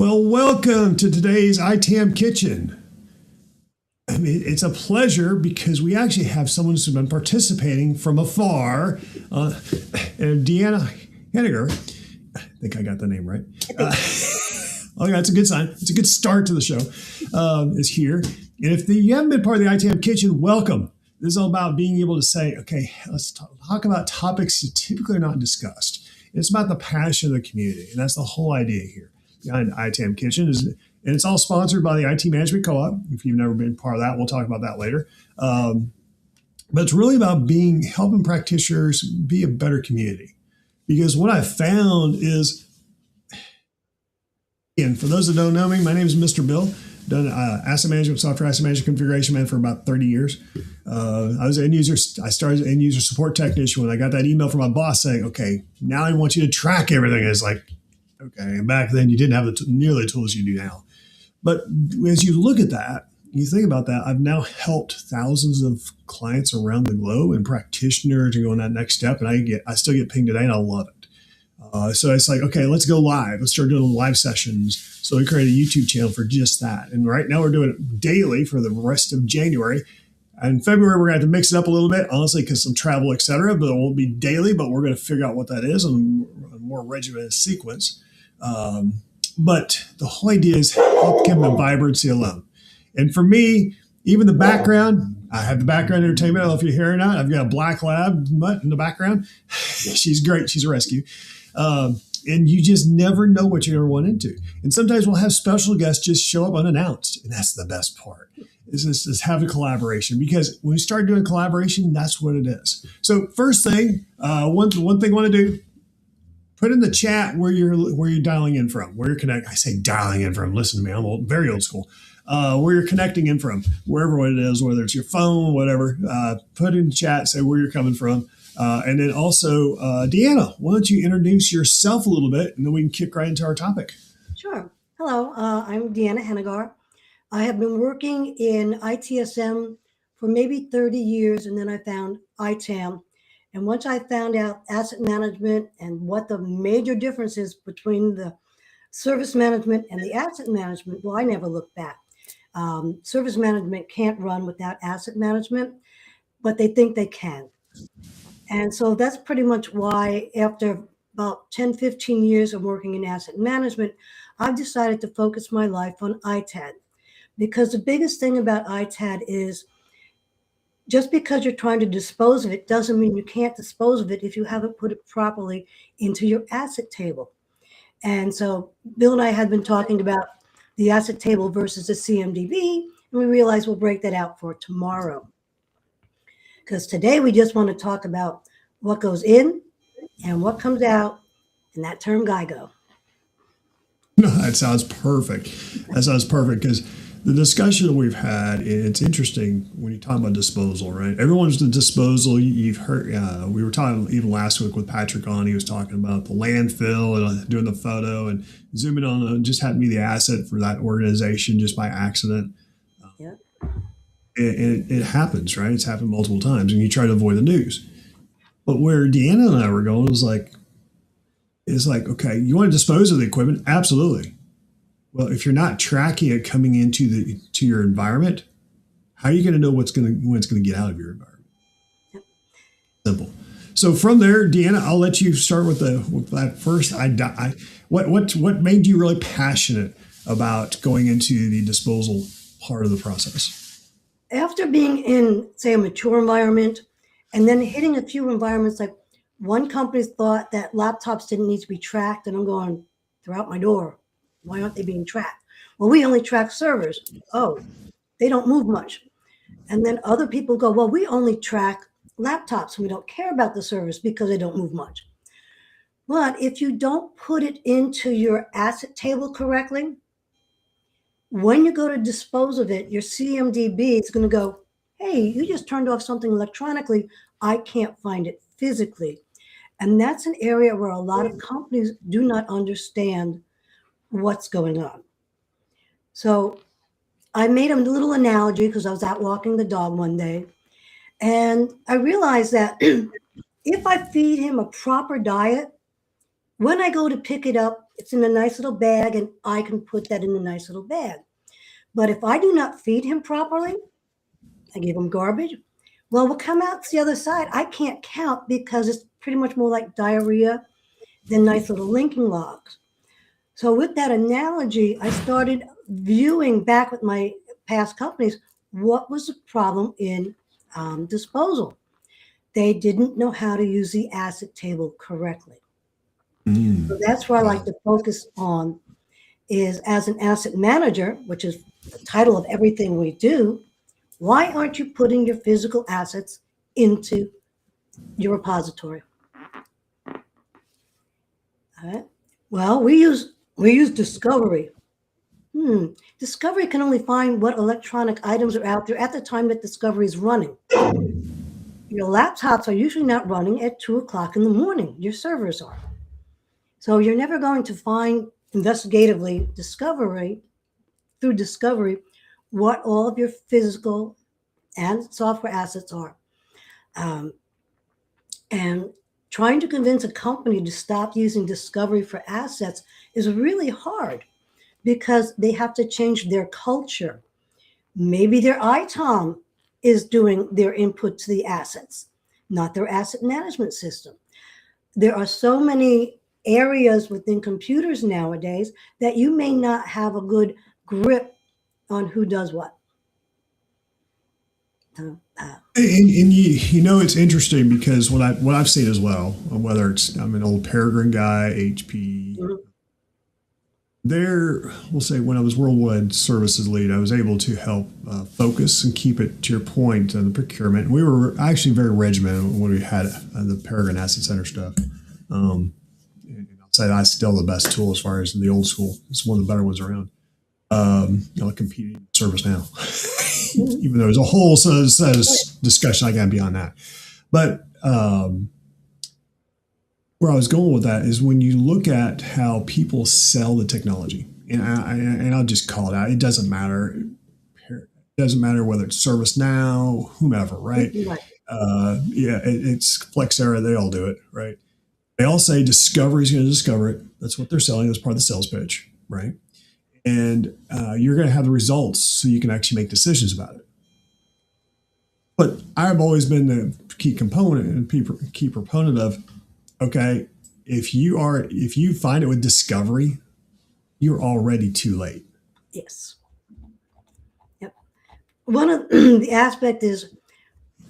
Well, welcome to today's ITAM Kitchen. I mean, it's a pleasure because we actually have someone who's been participating from afar. And Deanna Hennigar, I think I got the name right. Oh, yeah, it's a good sign. It's a good start to the show. Is here. And if you haven't been part of the ITAM Kitchen, welcome. This is all about being able to say, okay, let's talk about topics that typically are not discussed. It's about the passion of the community, and that's the whole idea here behind ITAM Kitchen. And it's all sponsored by the IT Management Co-op. If you've never been part of that, we'll talk about that later. But it's really about helping practitioners be a better community. Because what I found is, and for those that don't know me, my name is Mr. Bill. Done asset management, software asset management configuration man for about 30 years. I started as an end user support technician when I got that email from my boss saying, okay, now I want you to track everything. It's like, okay. And back then you didn't have nearly the tools you do now. But as you look at that, you think about that, I've now helped thousands of clients around the globe and practitioners to go on that next step. And I still get pinged today and I love it. So it's like, okay, let's go live. Let's start doing live sessions. So we created a YouTube channel for just that. And right now we're doing it daily for the rest of January. And in February, we're going to have to mix it up a little bit, honestly, because some travel, et cetera. But it won't be daily, but we're going to figure out what that is on a more regimented sequence. But the whole idea is help give them vibrancy alone. And for me, even the background, I have the background entertainment. I don't know if you're here or not. I've got a black lab mutt in the background. She's great. She's a rescue. And you just never know what you're going to run into. And sometimes we'll have special guests just show up unannounced. And that's the best part is having collaboration, because when we start doing collaboration, that's what it is. So first thing, one thing I want to do, put in the chat where you're dialing in from, where you're connecting. I say dialing in from, listen to me, I'm very old school. Where you're connecting in from, wherever it is, whether it's your phone, whatever, put in the chat, say where you're coming from. And then also, Deanna, why don't you introduce yourself a little bit, and then we can kick right into our topic. Sure. Hello, I'm Deanna Hennigar. I have been working in ITSM for maybe 30 years, and then I found ITAM. And once I found out asset management and what the major difference is between the service management and the asset management, well, I never looked back. Service management can't run without asset management, but they think they can. And so that's pretty much why after about 10, 15 years of working in asset management, I've decided to focus my life on ITAD. Because the biggest thing about ITAD is just because you're trying to dispose of it doesn't mean you can't dispose of it if you haven't put it properly into your asset table. And so Bill and I had been talking about the asset table versus the CMDB, and we realized we'll break that out for tomorrow. Because today we just want to talk about what goes in and what comes out in that term GIGO. That sounds perfect. That sounds perfect, because the discussion that we've had, it's interesting when you talk about disposal, right? Everyone's the disposal. You've heard, we were talking even last week with Patrick on, he was talking about the landfill and doing the photo and zooming on, just happened to be the asset for that organization just by accident. Yeah. It happens, right? It's happened multiple times, and you try to avoid the news. But where Deanna and I were going was like, okay, you want to dispose of the equipment? Absolutely. Well, if you're not tracking it coming into your environment, how are you going to know when it's going to get out of your environment? Yep. Simple. So from there, Deanna, I'll let you start with that first. What made you really passionate about going into the disposal part of the process? After being in, say, a mature environment, and then hitting a few environments, like one company thought that laptops didn't need to be tracked, and I'm going, they're out my door. Why aren't they being tracked? Well, we only track servers. Oh, they don't move much. And then other people go, well, we only track laptops. We don't care about the servers because they don't move much. But if you don't put it into your asset table correctly, when you go to dispose of it, your CMDB is going to go, hey, you just turned off something electronically. I can't find it physically. And that's an area where a lot of companies do not understand what's going on. So I made a little analogy because I was out walking the dog one day, and I realized that if I feed him a proper diet, when I go to pick it up it's in a nice little bag, and I can put that in a nice little bag. But if I do not feed him properly, I give him garbage, well, what come out the other side, I can't count because it's pretty much more like diarrhea than nice little linking logs. So with that analogy, I started viewing back with my past companies, what was the problem in disposal? They didn't know how to use the asset table correctly. So that's where I like to focus on is as an asset manager, which is the title of everything we do, why aren't you putting your physical assets into your repository? All right. Well, we use Discovery. Discovery can only find what electronic items are out there at the time that Discovery is running. Your laptops are usually not running at 2 o'clock in the morning. Your servers are. So you're never going to find investigatively through Discovery what all of your physical and software assets are. And trying to convince a company to stop using Discovery for assets is really hard because they have to change their culture. Maybe their ITAM is doing their input to the assets, not their asset management system. There are so many areas within computers nowadays that you may not have a good grip on who does what. And you know it's interesting because what I've seen as well, whether it's I'm an old Peregrine guy, HP. There, we'll say when I was worldwide services lead, I was able to help focus and keep it to your point on the procurement. We were actually very regimented when we had the Peregrine Asset Center stuff. And I'll say that's still the best tool as far as the old school. It's one of the better ones around. Competing with service now, even though there's a whole set of discussion I got beyond that. But where I was going with that is when you look at how people sell the technology, and I'll just call it out. It doesn't matter. It doesn't matter whether it's ServiceNow, whomever, right? It's Flexera. They all do it, right? They all say Discovery is going to discover it. That's what they're selling. That's part of the sales pitch, right? And you're going to have the results so you can actually make decisions about it. But I've always been the key component and key proponent of, okay, if you find it with Discovery, you're already too late. Yes. Yep. One of the aspect is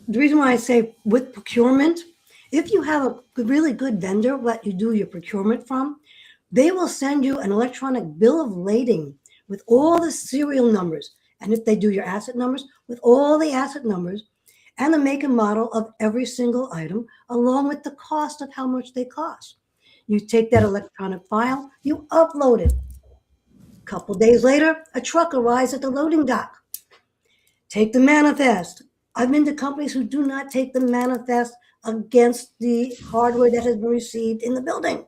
the reason why I say with procurement, if you have a really good vendor, what you do your procurement from, they will send you an electronic bill of lading with all the serial numbers. And if they do your asset numbers, with all the asset numbers and the make and model of every single item, along with the cost of how much they cost. You take that electronic file, you upload it. A couple days later, a truck arrives at the loading dock. Take the manifest. I've been to companies who do not take the manifest against the hardware that has been received in the building.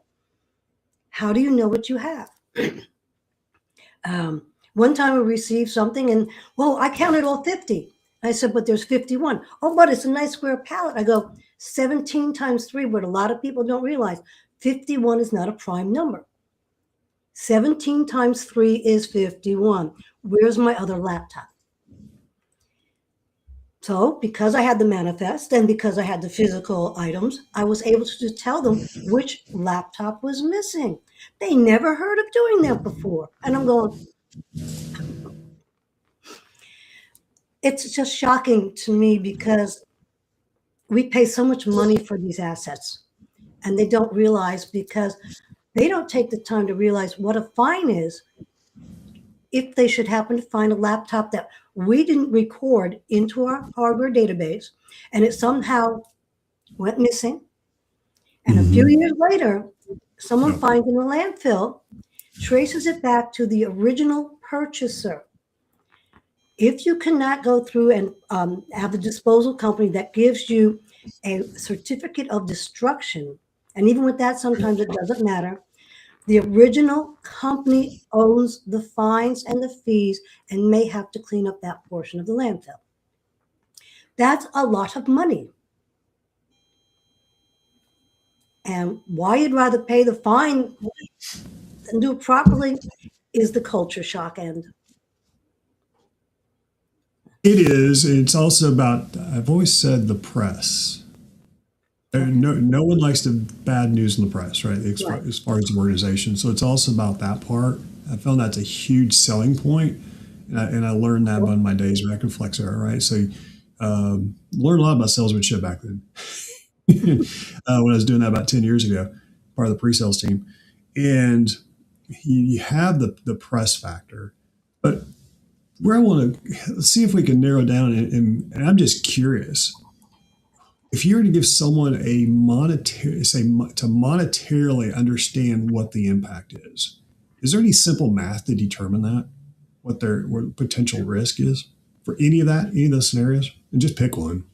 How do you know what you have? One time I received something and, whoa, I counted all 50. I said, but there's 51. Oh, but it's a nice square pallet. I go, 17 times 3, what a lot of people don't realize, 51 is not a prime number. 17 times 3 is 51. Where's my other laptop? So because I had the manifest and because I had the physical items, I was able to tell them which laptop was missing. They never heard of doing that before. And I'm going, it's just shocking to me because we pay so much money for these assets and they don't realize because they don't take the time to realize what a fine is if they should happen to find a laptop that we didn't record into our hardware database and it somehow went missing. And a few years later, someone finds in a landfill, traces it back to the original purchaser. If you cannot go through and have a disposal company that gives you a certificate of destruction, and even with that, sometimes it doesn't matter, the original company owns the fines and the fees and may have to clean up that portion of the landfill. That's a lot of money. And why you'd rather pay the fine and do it properly is the culture shock end. It is. It's also about, I've always said, the press. No one likes the bad news in the press, right? Right. As far as the organization. So it's also about that part. I found that's a huge selling point, and I learned that on my days back in Flexera, right? So learned a lot about salesmanship back then when I was doing that about 10 years ago, part of the pre-sales team. And you have the press factor, but where I want to, let's see if we can narrow down, and I'm just curious. If you were to give someone a monetary, say, to monetarily understand what the impact is there any simple math to determine that, what their potential risk is for any of those scenarios? And just pick one.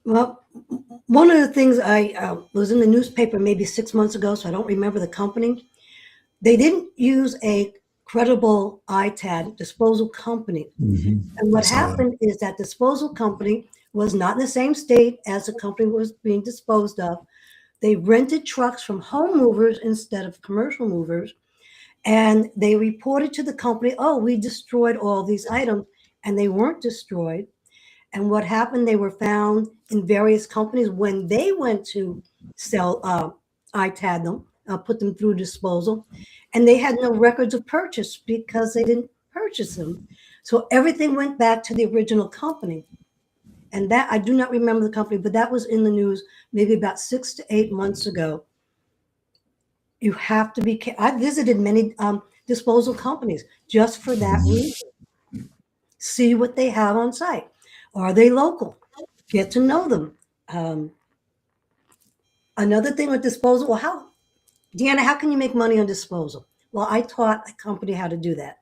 Well, one of the things I was in the newspaper maybe 6 months ago, so I don't remember the company. They didn't use a credible ITAD disposal company. Mm-hmm. And what happened is that disposal company was not in the same state as the company was being disposed of. They rented trucks from home movers instead of commercial movers. And they reported to the company, oh, we destroyed all these items, and they weren't destroyed. And what happened, they were found in various companies when they went to sell ITAD them, put them through disposal, and they had no records of purchase because they didn't purchase them. So everything went back to the original company. And that, I do not remember the company, but that was in the news maybe about 6 to 8 months ago. You have to be, I visited many disposal companies just for that reason. See what they have on site. Are they local? Get to know them. Another thing with disposal, well, Deanna, how can you make money on disposal? Well, I taught a company how to do that.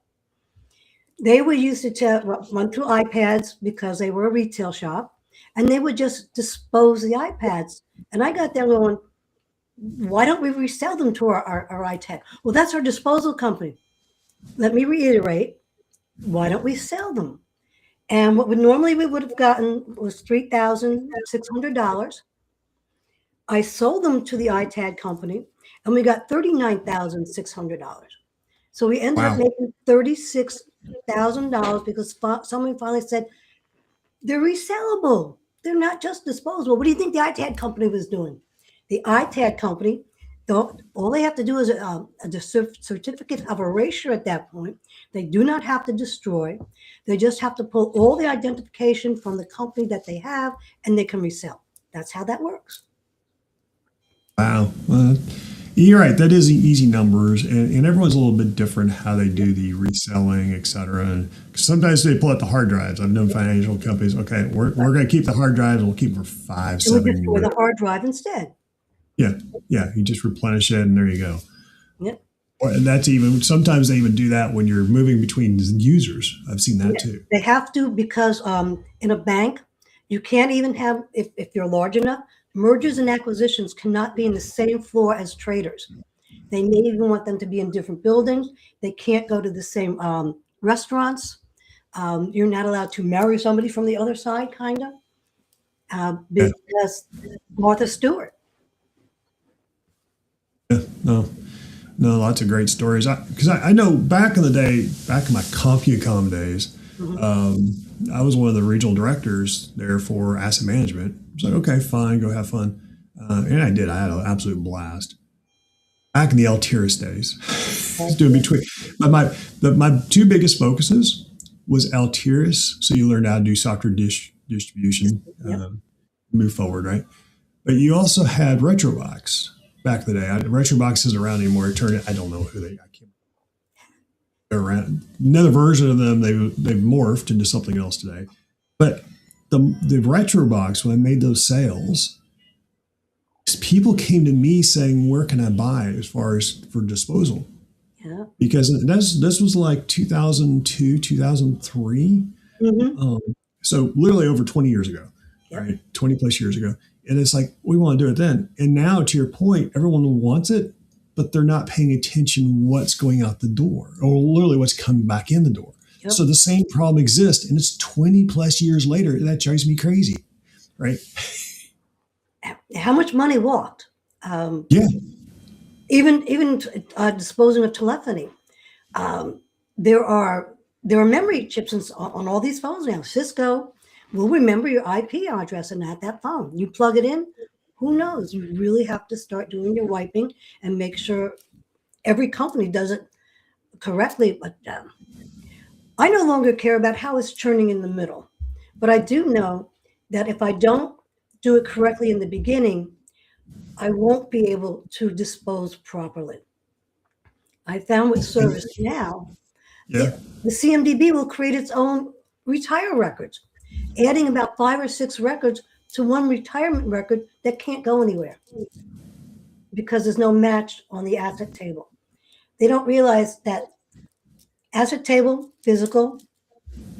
They were used to run through iPads because they were a retail shop, and they would just dispose the iPads. And I got there going, why don't we resell them to our ITAD? Well, that's our disposal company. Let me reiterate, why don't we sell them? And what we would have gotten was $3,600. I sold them to the ITAD company, and we got $39,600. So we ended up making $36,000 because someone finally said, they're resellable. They're not just disposable. What do you think the ITAD company was doing? The ITAD company, all they have to do is a certificate of erasure at that point. They do not have to destroy. They just have to pull all the identification from the company that they have, and they can resell. That's how that works. Wow. You're right. That is easy numbers, and everyone's a little bit different how they do the reselling, et cetera. And sometimes they pull out the hard drives. I've known financial companies, okay, we're going to keep the hard drives, and we'll keep them for 5, 7 years. Destroy the hard drive instead. Yeah. You just replenish it, and there you go. Yep. And that's sometimes they even do that when you're moving between users. I've seen that too. They have to because in a bank, you can't even have, if you're large enough, mergers and acquisitions cannot be in the same floor as traders. They may even want them to be in different buildings. They can't go to the same restaurants. You're not allowed to marry somebody from the other side, kind of, because Martha Stewart. Yeah, no, lots of great stories. Because I know back in the day, back in my CompuCom days, I was one of the regional directors there for asset management. I was like, okay, fine, go have fun. And I did. I had an absolute blast. Back in the Altiris days, I was doing between. But my two biggest focuses was Altiris, so you learned how to do software distribution, move forward, right? But you also had Retrobox back in the day. Retrobox isn't around anymore. I don't know who they. I can't. They're around. Another version of them. They've morphed into something else today. But the Retrobox, when I made those sales, people came to me saying, "Where can I buy as far as for disposal?" Yeah. Because this was like 2002, 2003. So literally over 20 years ago, right? 20 plus years ago. And it's like, we want to do it then. And now, to your point, everyone wants it, but they're not paying attention what's going out the door or literally what's coming back in the door. Yep. So the same problem exists, and it's 20 plus years later. That drives me crazy, right? How much money walked? Even disposing of telephony. Um, there are memory chips on all these phones now. Cisco will remember your IP address and not that phone. You plug it in. Who knows? You really have to start doing your wiping and make sure every company does it correctly. But I no longer care about how it's churning in the middle. But I do know that if I don't do it correctly in the beginning, I won't be able to dispose properly. I found with service now, Yeah. the CMDB will create its own retire records, adding about 5 or 6 records to one retirement record that can't go anywhere because there's no match on the asset table. They don't realize that asset table, physical,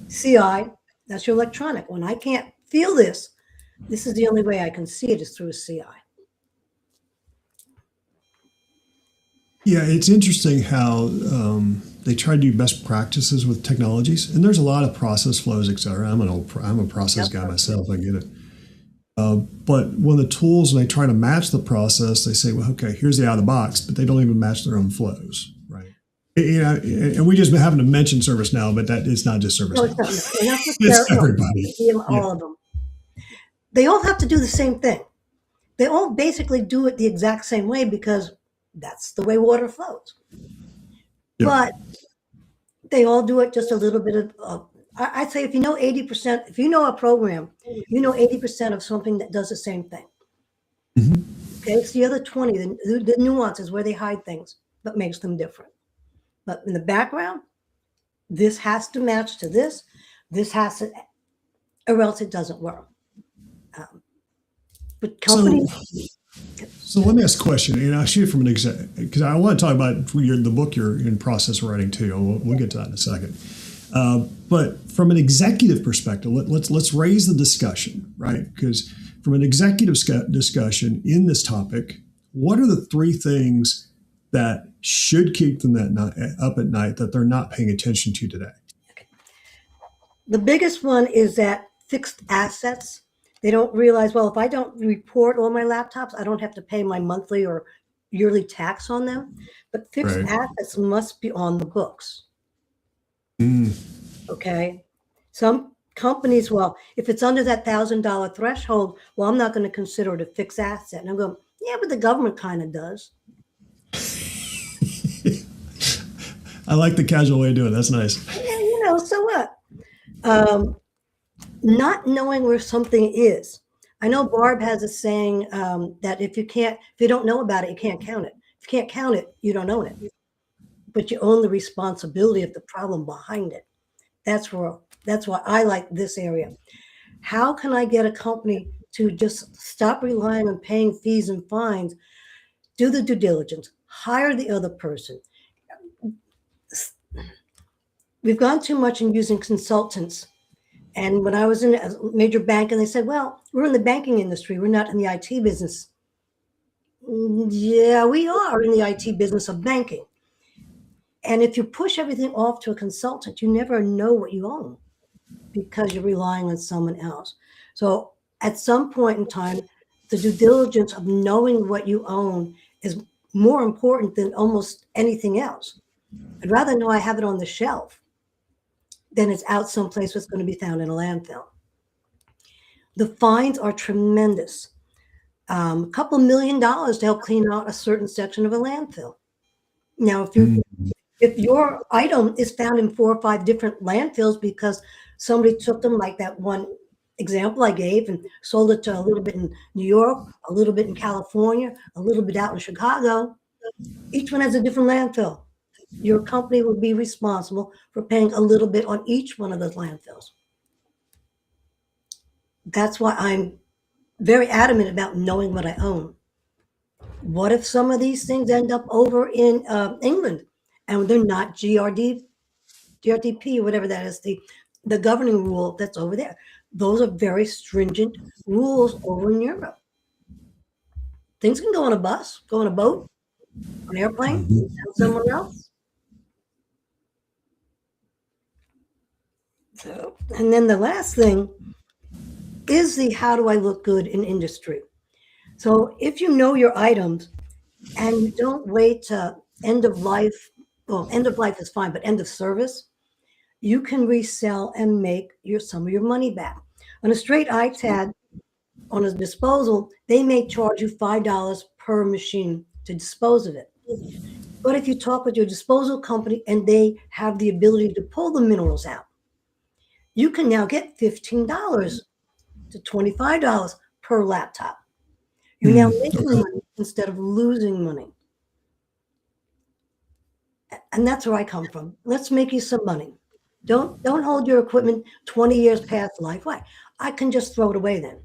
CI, that's your electronic. When I can't feel this, this is the only way I can see it is through a CI. Yeah, it's interesting how they try to do best practices with technologies, and there's a lot of process flows, et cetera. I'm a process guy myself. I get it. But when the tools and they try to match the process, they say, well, okay, here's the out of the box, but they don't even match their own flows, right? And we just happen to mention ServiceNow, but that it's not just ServiceNow. No, it's not. It's everybody. All of them. They all have to do the same thing. They all basically do it the exact same way because that's the way water flows. Yeah. But they all do it just a little bit of, I'd say if you know 80%, if you know a program, you know 80% of something that does the same thing. Mm-hmm. Okay, it's the other 20, the nuances where they hide things that makes them different. But in the background, this has to match to this has to, or else it doesn't work. But companies... So let me ask a question, and I'll shoot it from an because I want to talk about the book you're in process of writing too. We'll get to that in a second. But from an executive perspective, let's raise the discussion, right? Because from an executive discussion in this topic, what are the 3 things that should keep them up at night that they're not paying attention to today? Okay. The biggest one is that fixed assets. They don't realize, well, if I don't report all my laptops, I don't have to pay my monthly or yearly tax on them. But fixed assets must be on the books. Okay. Some companies, well, if it's under that $1,000 threshold, well, I'm not going to consider it a fixed asset. And I'm going, yeah, but the government kind of does. I like the casual way of doing it. That's nice. Yeah, so what? Not knowing where something is. I know Barb has a saying that if you don't know about it, you can't count it. If you can't count it, you don't own it. But you own the responsibility of the problem behind it. That's why I like this area. How can I get a company to just stop relying on paying fees and fines, do the due diligence, hire the other person? We've gone too much in using consultants. And when I was in a major bank and they said, well, we're in the banking industry, we're not in the IT business. Yeah, we are in the IT business of banking. And if you push everything off to a consultant, you never know what you own because you're relying on someone else. So at some point in time, the due diligence of knowing what you own is more important than almost anything else. I'd rather know I have it on the shelf than it's out someplace that's going to be found in a landfill. The fines are tremendous. A couple $1 million to help clean out a certain section of a landfill. Now, if your item is found in 4 or 5 different landfills because somebody took them, like that one example I gave, and sold it to a little bit in New York, a little bit in California, a little bit out in Chicago, each one has a different landfill. Your company will be responsible for paying a little bit on each one of those landfills. That's why I'm very adamant about knowing what I own. What if some of these things end up over in England and they're not GRDP, whatever that is, the governing rule that's over there? Those are very stringent rules over in Europe. Things can go on a bus, go on a boat, an airplane, somewhere else. So, and then the last thing is how do I look good in industry? So if you know your items, and you don't wait to end of life. Well, end of life is fine, but end of service, you can resell and make some of your money back. On a straight ITAD, on a disposal, they may charge you $5 per machine to dispose of it. But if you talk with your disposal company and they have the ability to pull the minerals out, you can now get $15 to $25 per laptop. You're now making Okay. money instead of losing money. And that's where I come from. Let's make you some money. Don't hold your equipment 20 years past life. Why? I can just throw it away then.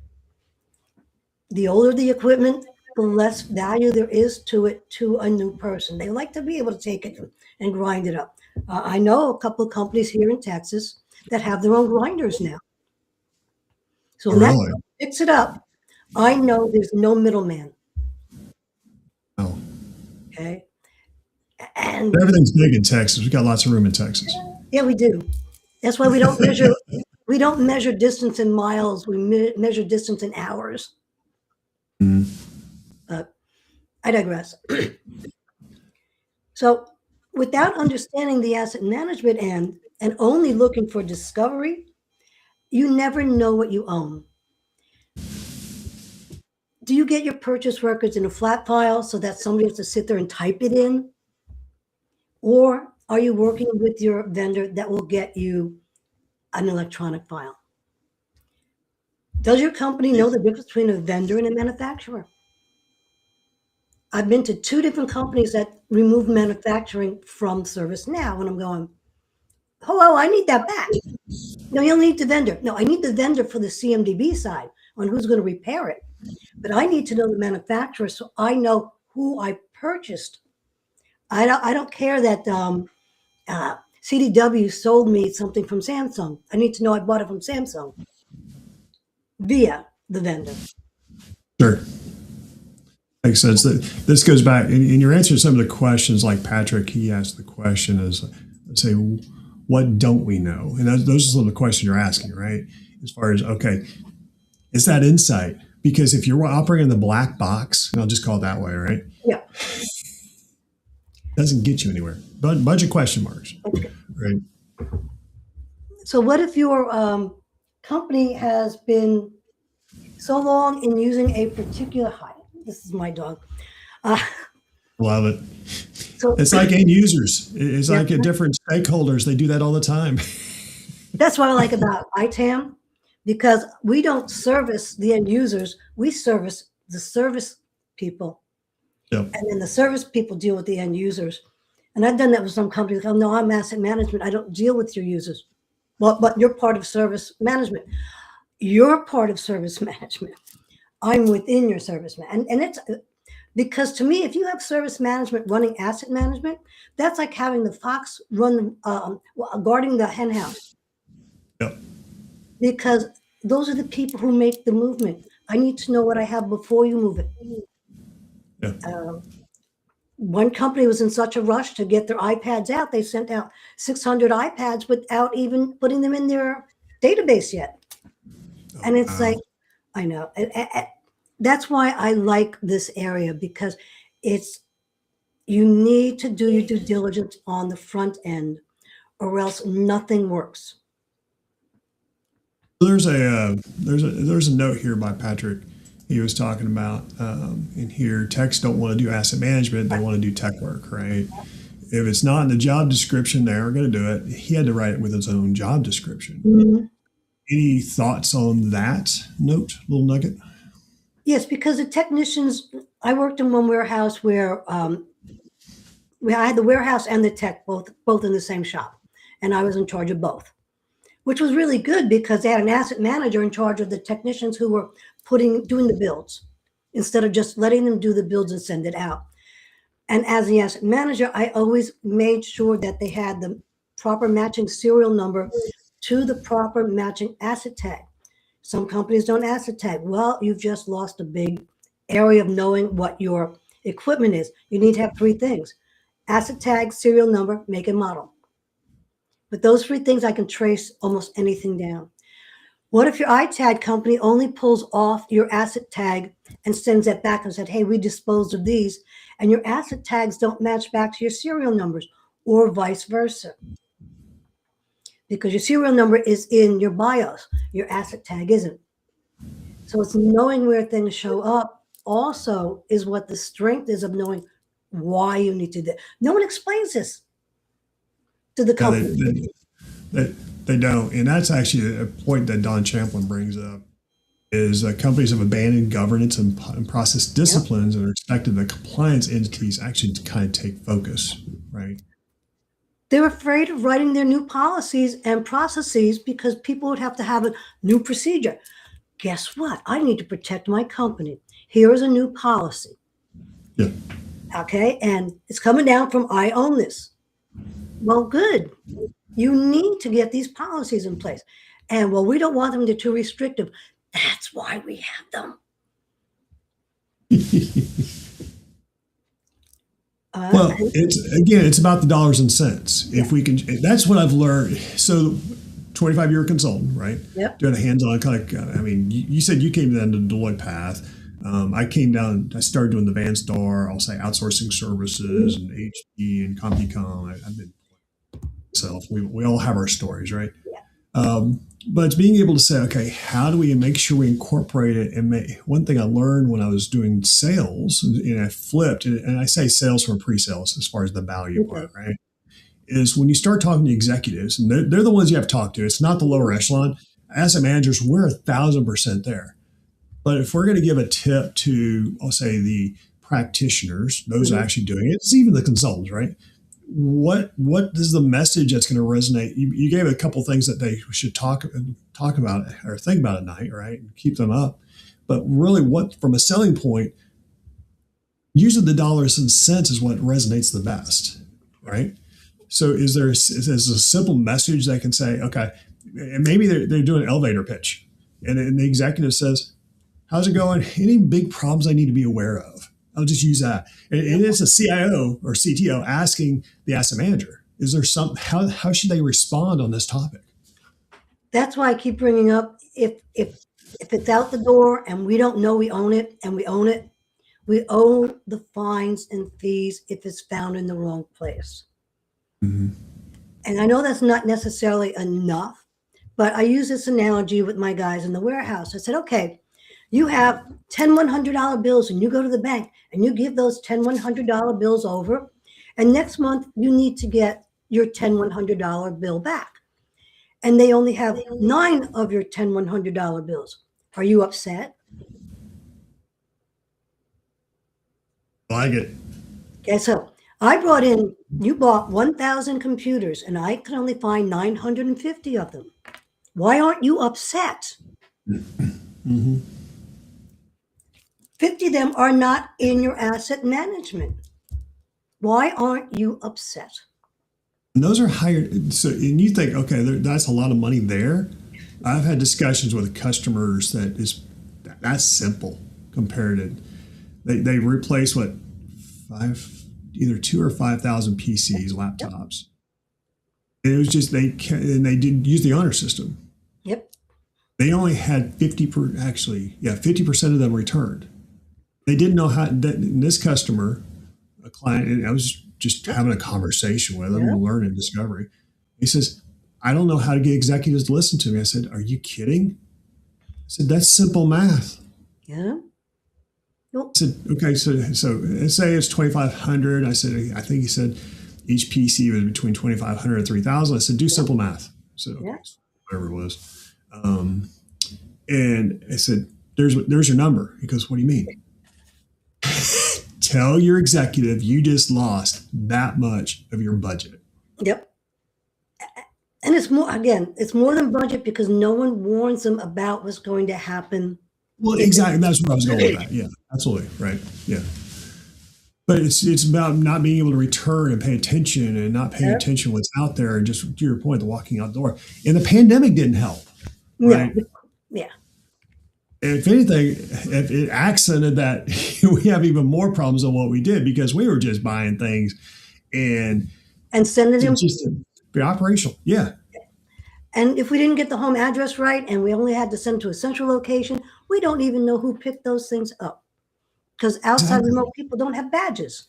The older the equipment, the less value there is to it to a new person. They like to be able to take it and grind it up. I know a couple of companies here in Texas that have their own grinders now. So when that Really? picks it up, I know there's no middleman. Oh. Okay. And Everything's big in Texas. We got lots of room in Texas. yeah, we do. That's why we don't measure distance in miles. We measure distance in hours. Mm. But I digress. So without understanding the asset management end and only looking for discovery, you never know what you own. Do you get your purchase records in a flat file so that somebody has to sit there and type it in? Or are you working with your vendor that will get you an electronic file? Does your company know the difference between a vendor and a manufacturer? I've been to 2 different companies that remove manufacturing from ServiceNow, and I'm going, hello, I need that back. No, you'll need the vendor. No, I need the vendor for the CMDB side on who's going to repair it. But I need to know the manufacturer so I know who I purchased. I don't care that CDW sold me something from Samsung. I need to know I bought it from Samsung via the vendor. Sure. Makes sense. This goes back, in your answer to some of the questions, like Patrick, he asked the question is, say, what don't we know? And those are some of the questions you're asking, right? As far as, okay, is that insight? Because if you're operating in the black box, and I'll just call it that way, right? Yeah. Doesn't get you anywhere. But bunch of question marks, Okay. right? So what if your company has been so long in using a particular this is my dog. Love it. So It's like end users. It's like at different stakeholders. They do that all the time. that's what I like about ITAM, because we don't service the end users. We service the service people. Yep. And then the service people deal with the end users. And I've done that with some companies. Oh, no, I'm asset management. I don't deal with your users. Well, but you're part of service management. You're part of service management. I'm within your service management. And it's because to me, if you have service management running asset management, that's like having the fox run, guarding the hen house. Yep. Because those are the people who make the movement. I need to know what I have before you move it. Yeah. One company was in such a rush to get their iPads out. They sent out 600 iPads without even putting them in their database yet. And it's like, I know. That's why I like this area, because you need to do your due diligence on the front end, or else nothing works. There's a note here by Patrick. He was talking about in here, techs don't want to do asset management. They want to do tech work, right? If it's not in the job description, they aren't going to do it. He had to write it with his own job description. Mm-hmm. Any thoughts on that note, little nugget? Yes, because the technicians, I worked in one warehouse where I had the warehouse and the tech both in the same shop, and I was in charge of both, which was really good because they had an asset manager in charge of the technicians who were doing the builds instead of just letting them do the builds and send it out. And as the asset manager, I always made sure that they had the proper matching serial number to the proper matching asset tag. Some companies don't asset tag. Well, you've just lost a big area of knowing what your equipment is. You need to have 3 things: asset tag, serial number, make and model. But those 3 things, I can trace almost anything down. What if your ITAD company only pulls off your asset tag and sends that back and said, hey, we disposed of these, and your asset tags don't match back to your serial numbers, or vice versa? Because your serial number is in your BIOS, your asset tag isn't. So it's knowing where things show up also is what the strength is of knowing why you need to do. No one explains this to the No, company. they don't. And that's actually a point that Don Champlin brings up is companies have abandoned governance and process disciplines and are expected the compliance entities actually to kind of take focus, right? They're afraid of writing their new policies and processes because people would have to have a new procedure. Guess what? I need to protect my company. Here is a new policy. Yeah. Okay. And it's coming down from I own this. Well, good. You need to get these policies in place. And well, we don't want them to be too restrictive. That's why we have them. Well, it's about the dollars and cents. If we can, that's what I've learned. So, 25-year consultant, right? Yep. Doing a hands-on kind of. I mean, you said you came down the Deloitte path. I came down. I started doing the Vanstar. I'll say outsourcing services and HP and CompuCom. I've been myself. We all have our stories, right? Yeah. But it's being able to say, okay, how do we make sure we incorporate it? And one thing I learned when I was doing sales, and I flipped, and I say sales from pre-sales as far as the value part, right? Is when you start talking to executives, and they're the ones you have to talk to. It's not the lower echelon. Asset managers, we're 1,000% there. But if we're going to give a tip to, I'll say, the practitioners, those actually doing it, it's even the consultants, right? What is the message that's going to resonate? You gave a couple things that they should talk about or think about at night, right? And keep them up. But really, what from a selling point, usually the dollars and cents is what resonates the best, right? So is there a simple message that can say, okay, and maybe they're doing an elevator pitch, and the executive says, how's it going? Any big problems I need to be aware of? I'll just use that. And it's a CIO or CTO asking the asset manager, is there some, how should they respond on this topic? That's why I keep bringing up, if it's out the door and we don't know we own it and we own it, we owe the fines and fees if it's found in the wrong place. Mm-hmm. And I know that's not necessarily enough, but I use this analogy with my guys in the warehouse. I said, okay, you have 10 $100 bills and you go to the bank and you give those 10 $100 bills over. And next month you need to get your 10 $100 bill back. And they only have 9 of your 10 $100 bills. Are you upset? I like it. Okay, so you bought 1,000 computers and I could only find 950 of them. Why aren't you upset? Mm-hmm. 50 of them are not in your asset management. Why aren't you upset? And those are higher. So, and you think, okay, that's a lot of money there. I've had discussions with customers that's simple compared to, they replace either 2,000 or 5,000 PCs, laptops. And it was just, they didn't use the honor system. Yep. They only had 50% of them returned. They didn't know how, this customer, a client, and I was just having a conversation with him, learning discovery. He says, I don't know how to get executives to listen to me. I said, are you kidding? I said, that's simple math. Yeah. I said, okay, so let's say it's 2,500. I think he said each PC was between 2,500 and 3,000. I said, do simple math. So whatever it was. And I said, there's your number. He goes, what do you mean? Tell your executive you just lost that much of your budget. Yep. And it's more than budget because no one warns them about what's going to happen. Well, exactly. That's where I was going with that. Yeah, absolutely. Right. Yeah. But it's about not being able to return and pay attention and not paying attention to what's out there. And just to your point, the walking out the door. And the pandemic didn't help. Right. Yeah. If anything, if it accented that we have even more problems than what we did because we were just buying things and sending them just to be operational. Yeah. And if we didn't get the home address right and we only had to send to a central location, we don't even know who picked those things up because outside Exactly. remote people don't have badges.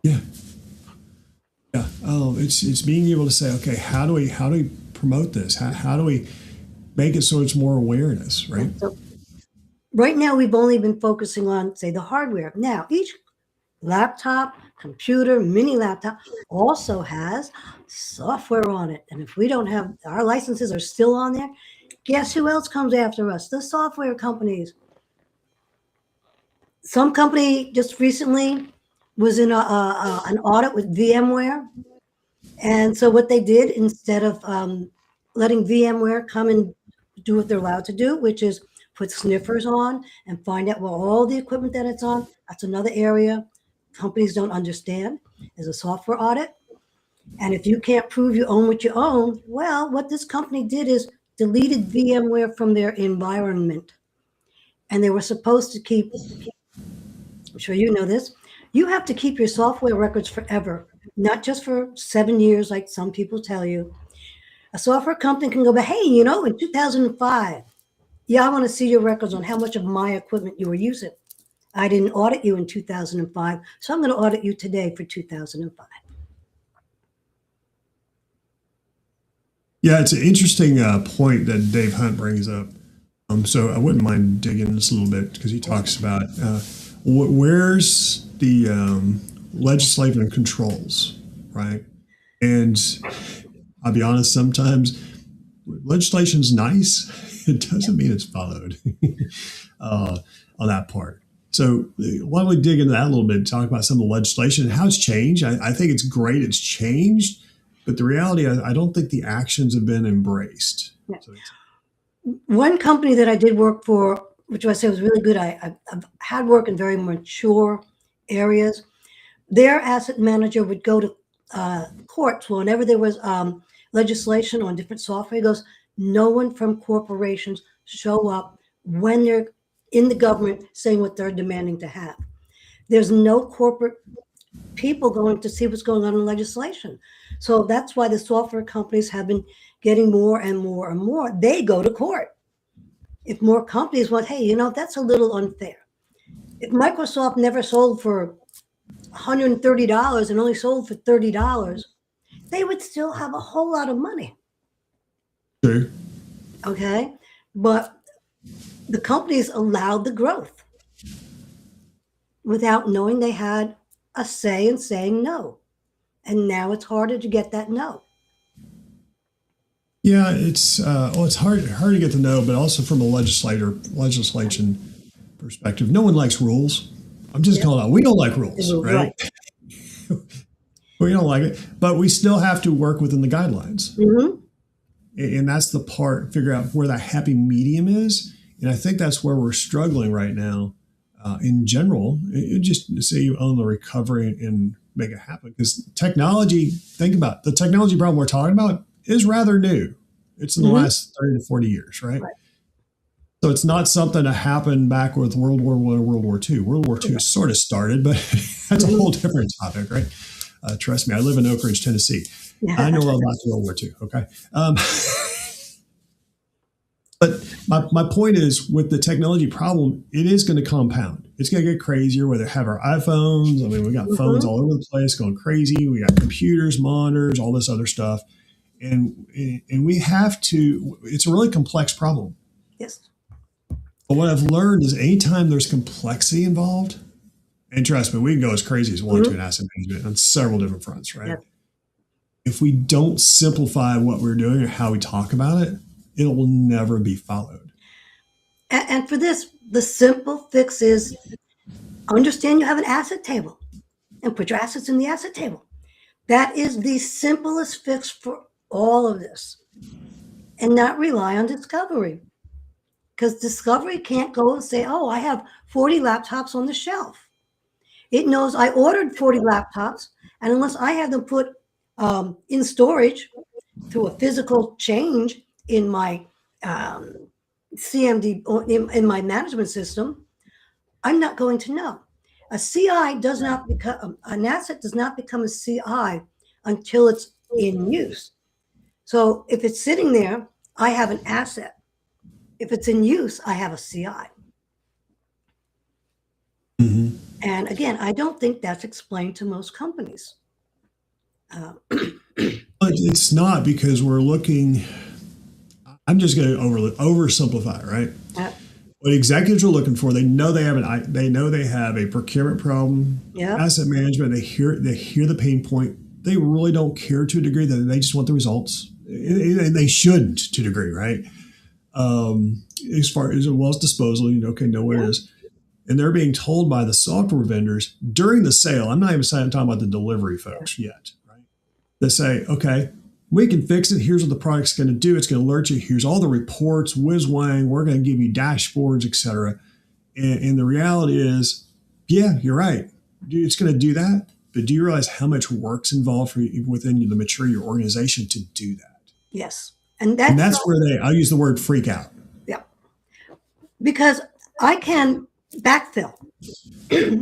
Yeah. Yeah. Oh, it's being able to say, okay, how do we promote this? How do we make it so it's more awareness, right? So right now, we've only been focusing on, say, the hardware. Now, each laptop, computer, mini laptop also has software on it. And if we don't have our licenses are still on there, guess who else comes after us? The software companies. Some company just recently was in an audit with VMware. And so what they did, instead of letting VMware come and do what they're allowed to do, which is put sniffers on and find out where all the equipment that it's on, that's another area companies don't understand, is a software audit. And if you can't prove you own what you own, well, what this company did is deleted VMware from their environment. And they were supposed to keep, I'm sure you know this, you have to keep your software records forever, not just for 7 years, like some people tell you. A software company can go, but hey, you know, in 2005, yeah, I want to see your records on how much of my equipment you were using. I didn't audit you in 2005, so I'm going to audit you today for 2005. Yeah, it's an interesting point that Dave Hunt brings up. So I wouldn't mind digging this a little bit because he talks about where's the legislative and controls, right? And I'll be honest, sometimes legislation's nice. It doesn't mean it's followed on that part. So why don't we dig into that a little bit and talk about some of the legislation and how it's changed? I think it's great it's changed, but the reality, I don't think the actions have been embraced. Yeah. So One company that I did work for, which I say was really good, I've had work in very mature areas. Their asset manager would go to courts whenever there was legislation on different software. He goes, no one from corporations show up when they're in the government saying what they're demanding to have. There's no corporate people going to see what's going on in legislation. So that's why the software companies have been getting more and more and more. They go to court. If more companies want, hey, you know, that's a little unfair. If Microsoft never sold for $130 and only sold for $30, they would still have a whole lot of money. true. Okay. But the companies allowed the growth without knowing they had a say in saying no. And now it's harder to get that no. Yeah, it's hard to get to know, but also from a legislation perspective, no one likes rules. I'm just calling out. We don't like rules, right? We don't like it, but we still have to work within the guidelines, and that's the part. Figure out where that happy medium is, and I think that's where we're struggling right now. In general, just say you own the recovery and make it happen because technology. Think about it, the technology problem we're talking about is rather new. It's in the last 30 to 40 years, right? So it's not something that happened back with World War I or World War II. World War II sort of started, but that's a whole different topic, right? Trust me, I live in Oak Ridge, Tennessee. I know about World War II, okay? But my point is, with the technology problem, it is going to compound. It's going to get crazier. Whether we have our iPhones, I mean, we got phones all over the place going crazy. We got computers, monitors, all this other stuff, and we have to. It's a really complex problem. Yes. But what I've learned is, anytime there's complexity involved, and trust me, we can go as crazy as we want to in asset management on several different fronts, right? Yep. If we don't simplify what we're doing or how we talk about it, it will never be followed. And for this, the simple fix is understand you have an asset table and put your assets in the asset table. That is the simplest fix for all of this. And not rely on discovery. Because discovery can't go and say, oh, I have 40 laptops on the shelf. It knows I ordered 40 laptops, and unless I have them put in storage through a physical change in my CMD, in my management system, I'm not going to know. A CI does not become, an asset does not become a CI until it's in use. So if it's sitting there, I have an asset. If it's in use, I have a CI. Mm-hmm. And again, I don't think that's explained to most companies. But it's not, because we're looking. I'm just going to oversimplify, right? What executives are looking for, they know they have a procurement problem, asset management. They hear the pain point. They really don't care to a degree. That they just want the results, and they shouldn't to a degree, right? As far as disposal, know what it is, and they're being told by the software vendors during the sale. I'm not even saying I'm talking about the delivery folks yet, right? They say, okay, we can fix it. Here's what the product's going to do. It's going to alert you. Here's all the reports, whiz-wang. We're going to give you dashboards, etc. And the reality is, yeah, you're right. It's going to do that. But do you realize how much work's involved within the maturity of your organization to do that? Yes. And that's where I'll use the word freak out. Yeah. Because I can backfill.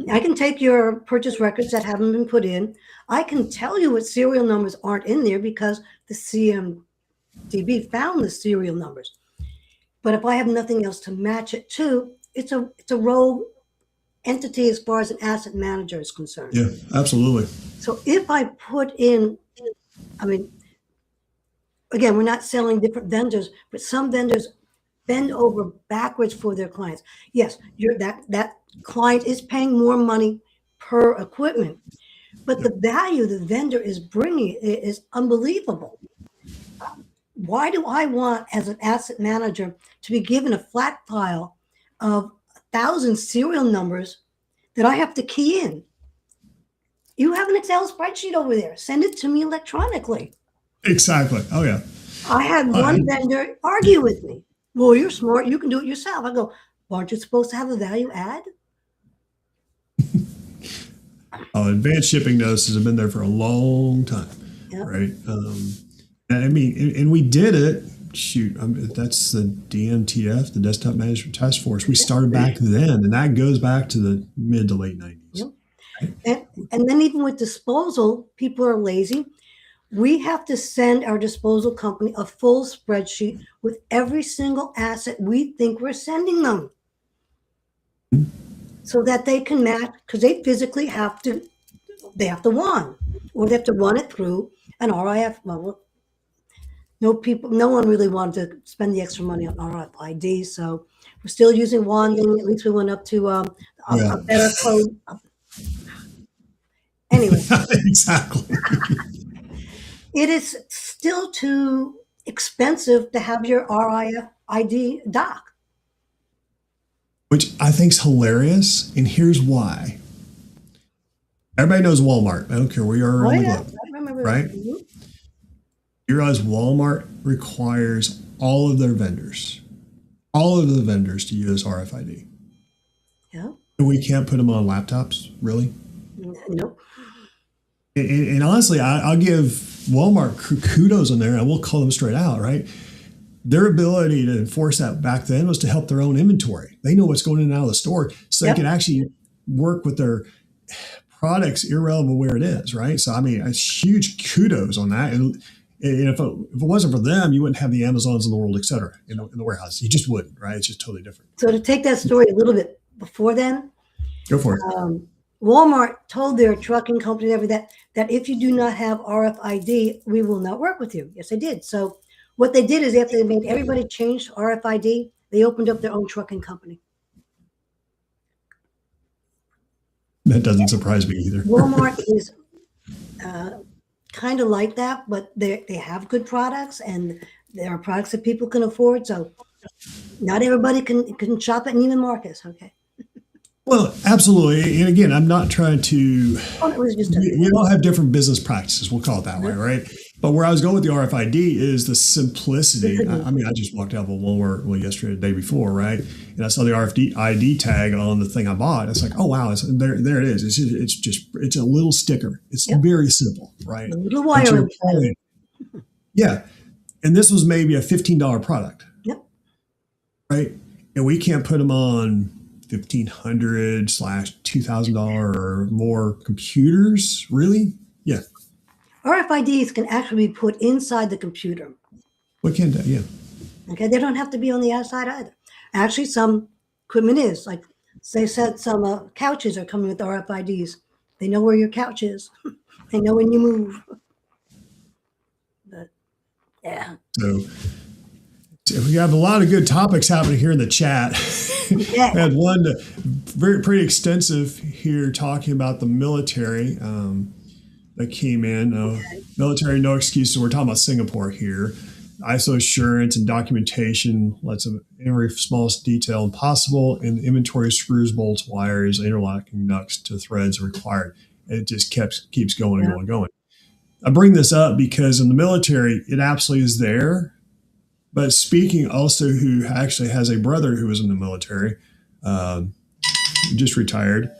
I can take your purchase records that haven't been put in. I can tell you what serial numbers aren't in there because the CMDB found the serial numbers. But if I have nothing else to match it to, it's a rogue entity as far as an asset manager is concerned. Yeah, absolutely. So if I put in, again, we're not selling different vendors, but some vendors bend over backwards for their clients. Yes, that client is paying more money per equipment, but the value the vendor is bringing is unbelievable. Why do I want, as an asset manager, to be given a flat file of 1,000 serial numbers that I have to key in? You have an Excel spreadsheet over there. Send it to me electronically. Exactly. Oh, yeah. I had one vendor argue with me. Well, you're smart. You can do it yourself. I go, aren't you supposed to have a value add? Advanced shipping notices have been there for a long time, right? And we did it. Shoot, that's the DMTF, the Desktop Management Task Force. We started back then, and that goes back to the mid to late 90s. Yep. Right? And then even with disposal, people are lazy. We have to send our disposal company a full spreadsheet with every single asset we think we're sending them, so that they can match, because they physically have to run, or they have to run it through an RIF. Well, no one really wanted to spend the extra money on RFID, so we're still using wanding. At least we went up to a better code. Anyway, exactly. It is still too expensive to have your RFID doc. Which I think is hilarious, and here's why. Everybody knows Walmart. I don't care where you are on the globe, right? Mm-hmm. You realize Walmart requires all of the vendors to use RFID. Yeah. And we can't put them on laptops, really? Nope. And honestly, I'll give Walmart kudos on there, and we'll call them straight out, right? Their ability to enforce that back then was to help their own inventory. They know what's going in and out of the store, so they can actually work with their products irrelevant of where it is, right? So, it's huge kudos on that. And if it wasn't for them, you wouldn't have the Amazons of the world, et cetera, in the warehouse. You just wouldn't, right? It's just totally different. So to take that story a little bit before then, go for it. Walmart told their trucking company that if you do not have RFID, we will not work with you. Yes, they did. So what they did is, after they made everybody change RFID, they opened up their own trucking company. That doesn't surprise me either. Walmart is kind of like that, but they have good products, and there are products that people can afford. So not everybody can shop at Neiman Marcus. Okay. Well, absolutely. And again, I'm not trying to. We all have different business practices. We'll call it that way, right? But where I was going with the RFID is the simplicity. I just walked out of a Walmart yesterday, the day before, right? And I saw the RFID tag on the thing I bought. It's like, oh wow, there it is. It's a little sticker. It's very simple, right? A little wire. Yeah, and this was maybe a $15 product. Yep. Right, and we can't put them on $1,500/$2,000 or more computers, really? Yeah. RFIDs can actually be put inside the computer. We can do, yeah. Okay, they don't have to be on the outside either. Actually, some equipment is. Like they said, some couches are coming with RFIDs. They know where your couch is. They know when you move. But yeah. So we have a lot of good topics happening here in the chat. Yeah. We had one pretty extensive here talking about the military that came in. Military, no excuses. We're talking about Singapore here. ISO assurance and documentation lets of every smallest detail possible, and inventory screws, bolts, wires, interlocking nuts to threads are required. And it just keeps going and going and going. I bring this up because in the military, it absolutely is there. But speaking also, who actually has a brother who was in the military, just retired,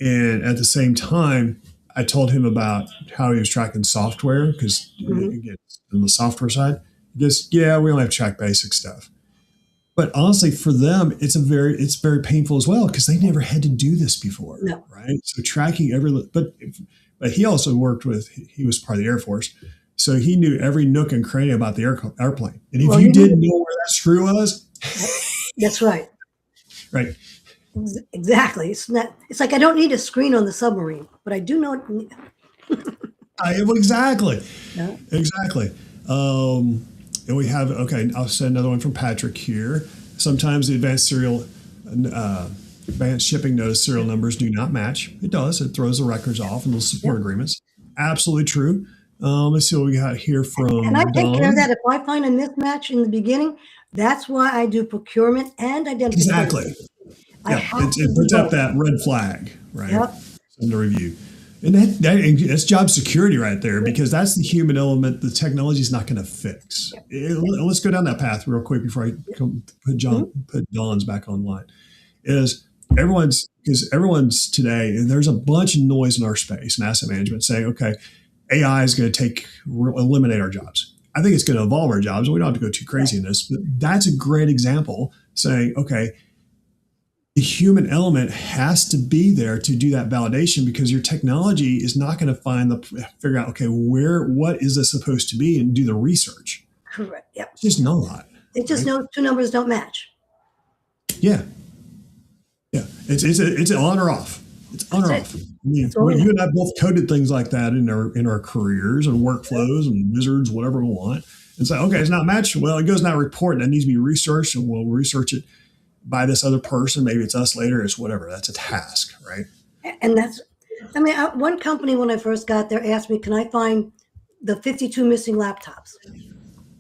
and at the same time, I told him about how he was tracking software because again, on the software side. Just, yeah, we only have to track basic stuff. But honestly, for them, it's very painful as well because they never had to do this before, right? So tracking but he also he was part of the Air Force, so he knew every nook and cranny about the airplane. And if you didn't know where that screw was, that's right, right? Exactly. It's like I don't need a screen on the submarine, but I do know. Exactly. Yeah. Exactly. And we have, I'll send another one from Patrick here. Sometimes the advanced shipping notice serial numbers do not match. It does. It throws the records off in those support agreements. Absolutely true. Let's see what we got here from And I take Don. care of that. If I find a mismatch in the beginning, that's why I do procurement and identification. Exactly. It puts up that red flag, right? Yep. Under review. And that's job security right there, because that's the human element the technology is not going to fix. Let's go down that path real quick before I put Don's back online. Everyone's today, and there's a bunch of noise in our space in asset management saying, okay, AI is going to eliminate our jobs. I think it's going to evolve our jobs. We don't have to go too crazy in this, but that's a great example saying, okay, the human element has to be there to do that validation, because your technology is not going to figure out, okay, what is this supposed to be, and do the research. Correct. Yep. It's just not. It just knows two numbers don't match. Yeah. Yeah. It's on or off. It's on or off. I mean, you and I both coded things like that in our careers and workflows and wizards, whatever we want. And say, okay, it's not matched. Well, it goes in that report and that needs to be researched, and we'll research it by this other person. Maybe it's us later. It's whatever. That's a task, right? And one company when I first got there asked me, can I find the 52 missing laptops?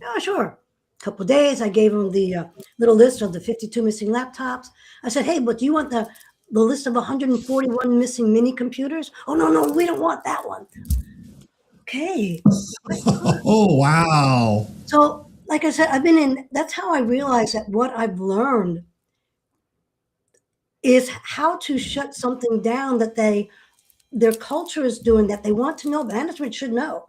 Yeah, sure. A couple of days, I gave them the little list of the 52 missing laptops. I said, hey, but do you want the list of 141 missing mini computers? Oh, no, we don't want that one. Okay. Oh, wow. So, like I said, that's how I realized that what I've learned is how to shut something down that their culture is doing, that they want to know. Management should know,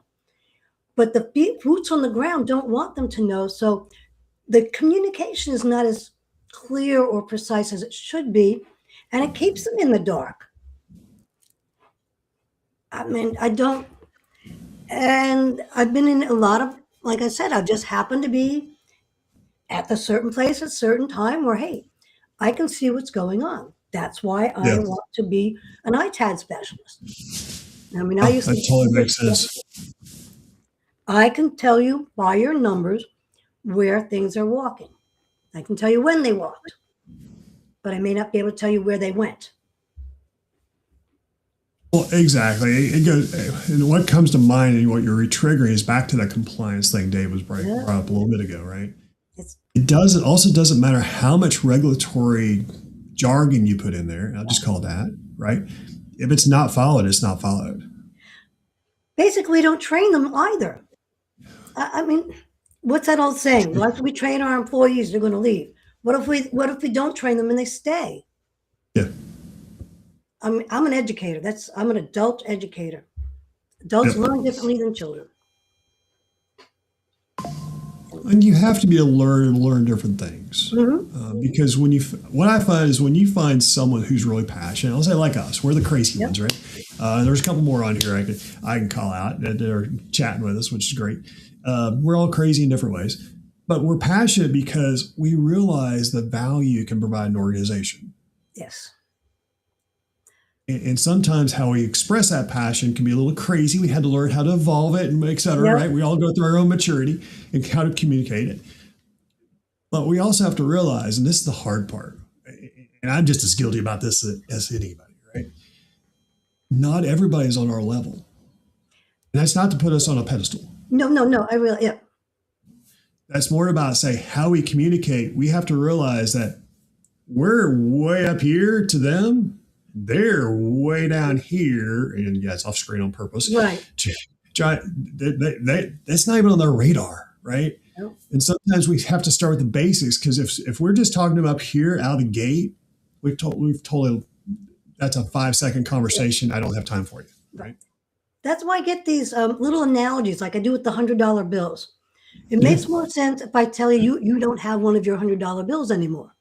but the boots on the ground don't want them to know. So the communication is not as clear or precise as it should be, and it keeps them in the dark. I mean, I've been in a lot of, like I said, I've just happened to be at the certain place at a certain time where, hey, I can see what's going on. That's why I want to be an ITAD specialist. I mean, that totally makes sense. I can tell you by your numbers where things are walking. I can tell you when they walked, but I may not be able to tell you where they went. Well, exactly. It goes, and what comes to mind and what you're retriggering is back to that compliance thing Dave was brought up a little bit ago, right? It also doesn't matter how much regulatory jargon you put in there. I'll just call it that, right? If it's not followed, it's not followed. Basically, don't train them either. I mean, what's that old saying? Once we train our employees, they're going to leave. What if we don't train them and they stay? Yeah. I'm an educator. I'm an adult educator. Adults learn differently than children. And you have to be able to learn different things, because what I find is when you find someone who's really passionate, I'll say like us, we're the crazy ones, right? There's a couple more on here I can call out that are chatting with us, which is great. We're all crazy in different ways, but we're passionate because we realize the value it can provide an organization. Yes. And sometimes how we express that passion can be a little crazy. We had to learn how to evolve it and et cetera, Yep. right? We all go through our own maturity and how to communicate it. But we also have to realize, and this is the hard part, and I'm just as guilty about this as anybody, right? Not everybody's on our level. And that's not to put us on a pedestal. No. I really, yeah. That's more about, say, how we communicate. We have to realize that we're way up here to them. They're way down here. And yeah, it's off screen on purpose. Right. That's not even on their radar, right? Nope. And sometimes we have to start with the basics, because if we're just talking to them up here out of the gate, we've told them that's a 5-second conversation. I don't have time for you, right? That's why I get these little analogies like I do with the $100 bills. It makes more sense if I tell you don't have one of your $100 bills anymore.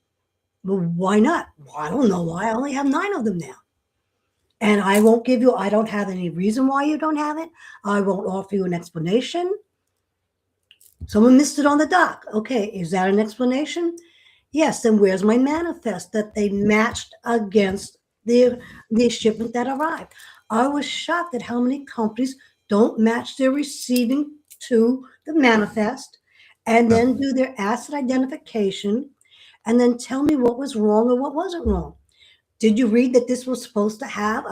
Well, why not? Well, I don't know why. I only have 9 of them now. And I don't have any reason why you don't have it. I won't offer you an explanation. Someone missed it on the dock. Okay, is that an explanation? Yes, then where's my manifest that they matched against the shipment that arrived? I was shocked at how many companies don't match their receiving to the manifest and then do their asset identification and then tell me what was wrong or what wasn't wrong. Did you read that this was supposed to have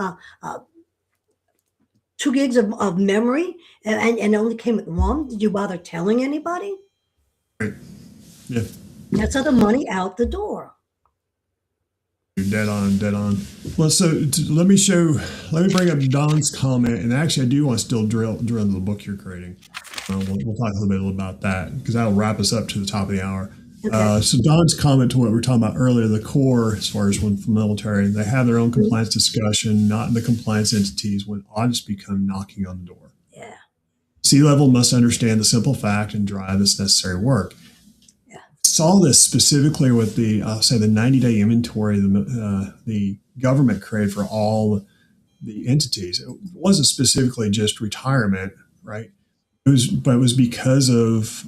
2 gigs of memory and only came with 1? Did you bother telling anybody? Right. Yeah. That's how the money out the door. Dead on. Well, so let me bring up Don's comment, and actually I do want to still drill into the book you're creating. We'll talk a little bit about that, because that'll wrap us up to the top of the hour. Okay. So Don's comment to what we were talking about earlier, the core, as far as when from the military, they have their own compliance discussion, not in the compliance entities, when audits become knocking on the door. Yeah. C-level must understand the simple fact and drive this necessary work. Saw this specifically with the 90-day inventory the government created for all the entities. It wasn't specifically just retirement, right? It was because of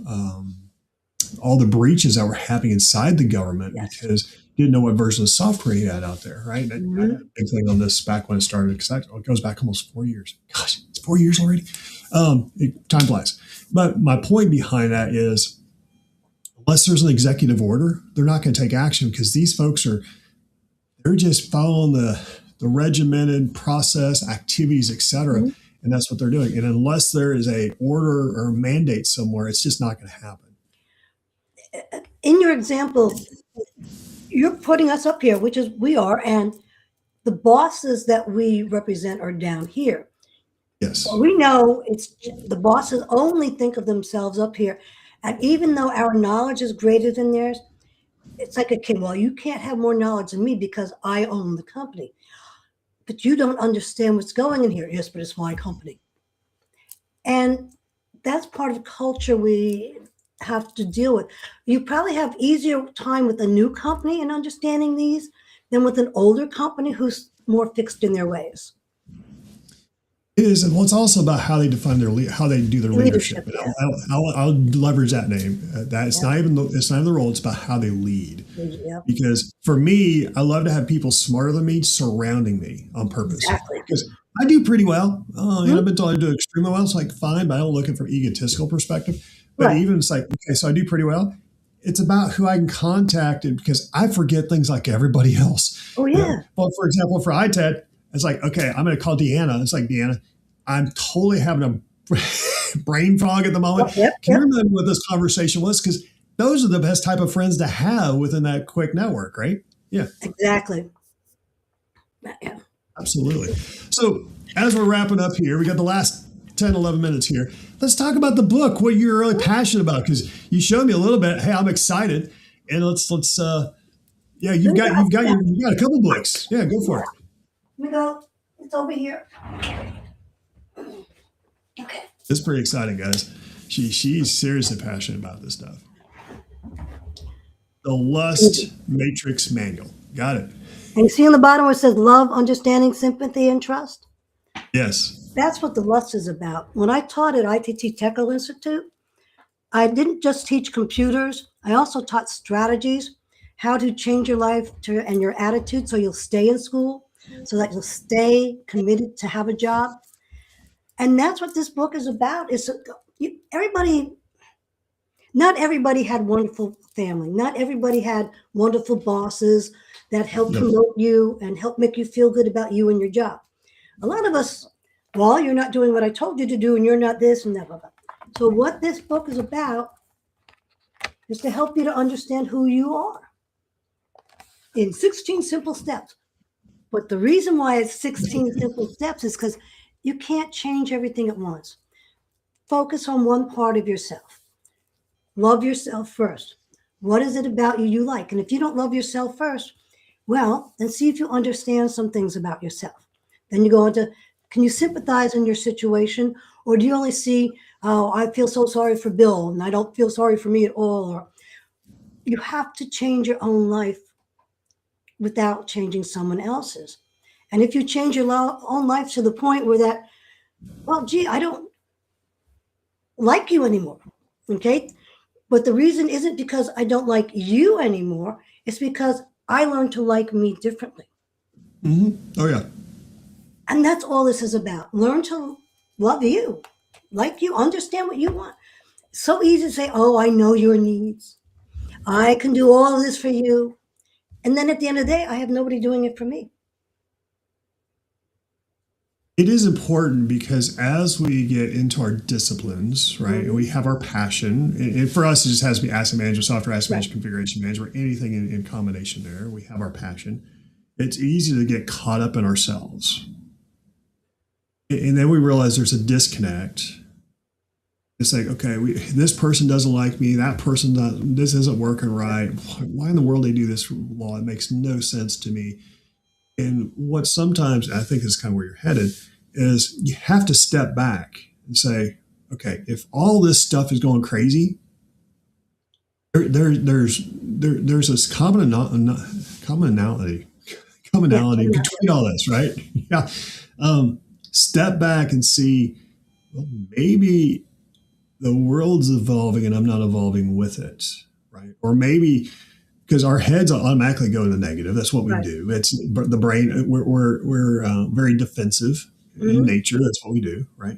all the breaches that were happening inside the government, because you didn't know what version of software you had out there, right? Mm-hmm. I had a big thing on this back when it started, because it goes back almost 4 years. Gosh, it's 4 years already. Time flies. But my point behind that is, unless there's an executive order, they're not going to take action, because these folks they're just following the regimented process, activities, et cetera. Mm-hmm. And that's what they're doing. And unless there is a order or a mandate somewhere, it's just not going to happen. In your example, you're putting us up here, which is we are, and the bosses that we represent are down here. Yes. Well, we know the bosses only think of themselves up here. And even though our knowledge is greater than theirs, it's like a kid. Well, you can't have more knowledge than me because I own the company. But you don't understand what's going in here. Yes, but it's my company. And that's part of the culture we have to deal with. You probably have easier time with a new company in understanding these than with an older company who's more fixed in their ways. It is, and it's also about how they define how they do their leadership. Yeah. I'll leverage that name. It's not even the role. It's about how they lead. Yeah. Because for me, I love to have people smarter than me surrounding me on purpose. Exactly. Because I do pretty well. I've been told I do extremely well. It's like fine, but I don't look at it from an egotistical perspective. But even it's like, okay, so I do pretty well. It's about who I can contact, and because I forget things like everybody else. Oh yeah. Well, for example, for ITAD. It's like, okay, I'm going to call Deanna. It's like, Deanna, I'm totally having a brain fog at the moment. Can you remember what this conversation was? Because those are the best type of friends to have within that quick network, right? Yeah. Exactly. Yeah. Absolutely. So as we're wrapping up here, we got the last 10, 11 minutes here. Let's talk about the book, what you're really passionate about, because you showed me a little bit. Hey, I'm excited. And let's you've got a couple books. Yeah, go for it. Let me go. It's over here. Okay. This is pretty exciting, guys. She's seriously passionate about this stuff. The Lust Matrix Manual. Got it. And you see on the bottom where it says love, understanding, sympathy, and trust? Yes. That's what the lust is about. When I taught at ITT Technical Institute, I didn't just teach computers. I also taught strategies, how to change your life and your attitude so you'll stay in school, so that you'll stay committed to have a job. And that's what this book is about. Everybody, not everybody had wonderful family. Not everybody had wonderful bosses that help Yep. promote you and help make you feel good about you and your job. A lot of us, well, you're not doing what I told you to do, and you're not this and that, blah, blah. So what this book is about is to help you to understand who you are in 16 simple steps. But the reason why it's 16 simple steps is because you can't change everything at once. Focus on one part of yourself. Love yourself first. What is it about you like? And if you don't love yourself first, well, then see if you understand some things about yourself. Then you go into, can you sympathize in your situation? Or do you only see, oh, I feel so sorry for Bill and I don't feel sorry for me at all? Or you have to change your own life without changing someone else's. And if you change your own life to the point where that, well, gee, I don't like you anymore, okay? But the reason isn't because I don't like you anymore. It's because I learned to like me differently. Oh, yeah. And that's all this is about. Learn to love you, like you, understand what you want. So easy to say, oh, I know your needs. I can do all of this for you. And then at the end of the day, I have nobody doing it for me. It is important because as we get into our disciplines, right, and we have our passion, and for us, it just has to be asset management, software asset management, configuration management, anything in combination there. We have our passion. It's easy to get caught up in ourselves. And then we realize there's a disconnect. It's like, okay, this person doesn't like me. That person doesn't, this isn't working right. Why in the world they do this law? It makes no sense to me. And what sometimes I think is kind of where you're headed is you have to step back and say, okay, if all this stuff is going crazy, there's this commonality between all this, right? Yeah. Step back and see, well, maybe the world's evolving and I'm not evolving with it, right? Or maybe because our heads automatically go in the negative. That's what we do. It's the brain. We're very defensive in nature. That's what we do, right?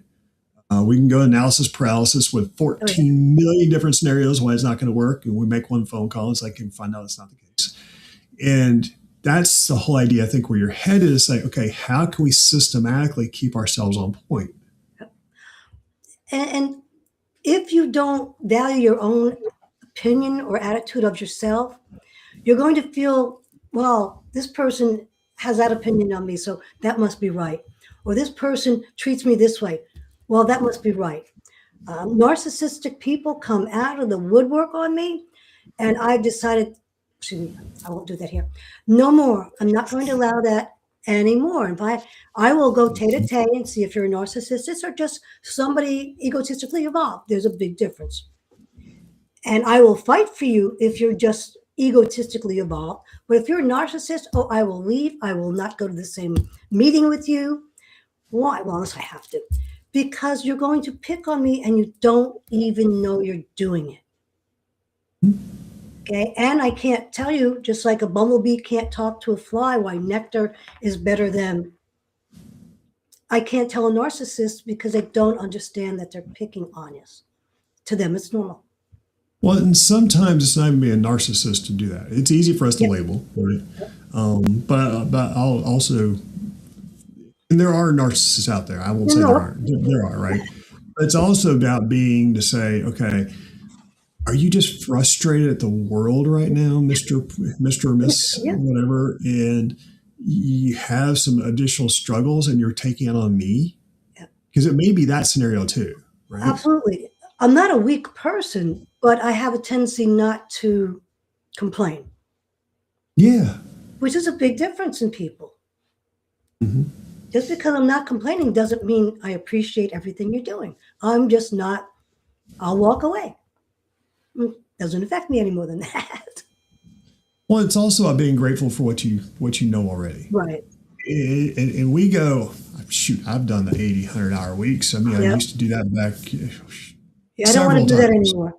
We can go analysis paralysis with 14 million different scenarios why it's not going to work, and we make one phone call. It's like, and find out it's not the case. And that's the whole idea. I think where your head is, like, okay, how can we systematically keep ourselves on point? And if you don't value your own opinion or attitude of yourself, you're going to feel, well, this person has that opinion on me, so that must be right. Or this person treats me this way. Well, that must be right. Narcissistic people come out of the woodwork on me, and I've decided, excuse me, I won't do that here. No more. I'm not going to allow that anymore. In fact, I will go tete-a-tete and see if you're a narcissist or just somebody egotistically evolved. There's a big difference. And I will fight for you if you're just egotistically evolved. But if you're a narcissist, oh, I will leave. I will not go to the same meeting with you. Why? Well, unless I have to. Because you're going to pick on me and you don't even know you're doing it. Okay. And I can't tell you, just like a bumblebee can't talk to a fly, why nectar is better than. I can't tell a narcissist because they don't understand that they're picking on us. To them, it's normal. Well, and sometimes it's not even being a narcissist to do that. It's easy for us to label, right? But I'll also, and there are narcissists out there. I won't say there aren't. There are, right? But it's also about being to say, okay, are you just frustrated at the world right now, Mr. or Miss, whatever, and you have some additional struggles and you're taking it on me? Because it may be that scenario too, right? Absolutely. I'm not a weak person, but I have a tendency not to complain. Yeah. Which is a big difference in people. Just because I'm not complaining doesn't mean I appreciate everything you're doing. I'm just not, I'll walk away. Doesn't affect me any more than that. Well, it's also about being grateful for what you know already. Right. And we go, shoot, I've done the 80, 100-hour weeks. I mean, I used to do that back I don't want to do that anymore.